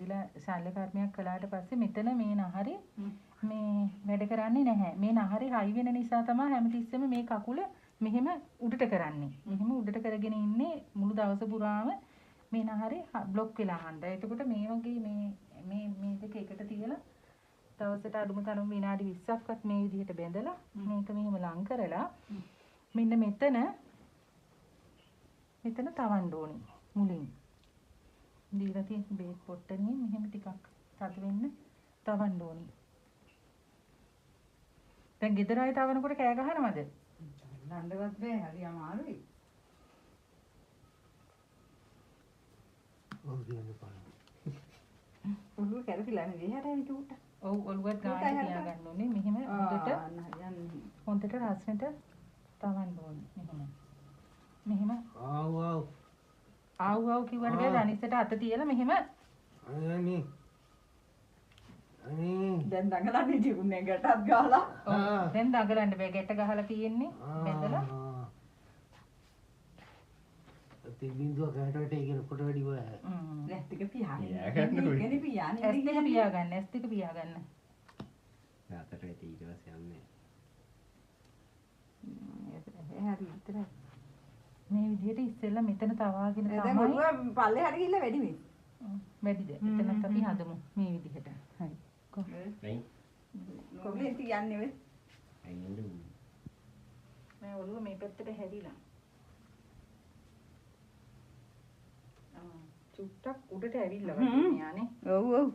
වදිලා ශල්‍ය කර්මයක් කළාට පස්සේ මෙතන මේ නහරේ මේ වැඩ කරන්නේ නැහැ. මේ නහරේ හයි වෙන නිසා තමයි හැමතිස්සෙම මේ කකුල මෙහෙම උඩට කරන්නේ. මෙහෙම උඩට කරගෙන ඉන්නේ මුළු දවස පුරාම මේ නහරේ બ્લોක් වෙලා හන්ද. එතකොට මේ වගේ මේ දෙක එකට තියලා දවසට අඩුම තරම විනාඩි 20ක්වත් මේ විදිහට බැඳලා මේක මෙහෙම ලං කරලා මෙන්න මෙතන තවන්න ඕනේ මුලින්. දීලා තියෙන බේත් පොට්ටනින් මෙහෙම ටිකක් තද වෙන්න තවන්න ඕනේ. දැන් ගෙදර ආයේ තවනකොට කෑ ගහනවද? නණ්ඩවත් බෑ හරි අමාරුයි. ඔව් දිනන පාන. ඔළුව කැරකිලා නේ හැරෙන්නේ චූට්ට. ඔව් ඔළුවත් ගාන තියාගන්න ඕනේ. මෙහෙම හොඳට රස්නෙට තවන්න ඕනේ. මෙහෙම ආව් කිව්වට බෑ දනිස්සට අත තියලා මෙහෙම අනේ දැන් දඟලන්නේ ජීුන්නේ ගැටක් ගහලා. ඔව් දැන් දඟලන්න බෑ ගැට ගහලා තියෙන්නේ බෙදලා. තිබින්දුව කැටට ඒකන කොට වැඩි බෑ. ඇස් ටික පියාගන්න. පියානේ. ඇස් ටික පියාගන්න. රාතට ඊට පස්සේ යන්නේ. හරි විතරයි. මේ විදිහට ඉස්සෙල්ලා මෙතන තවාගෙන තමයි දැන් ඔළුව පල්ලෙහාට ගිහිල්ලා වැඩි වෙයි. වැඩිද? එතනත් අපි හදමු මේ විදිහට. හරි. කොහොමද තියන්නේ වෙ? මේ ඔළුව මේ පැත්තට හැරිලා. චුට්ටක් උඩට ඇවිල්ලා වගේ න්යානේ. ඔව් ඔව්.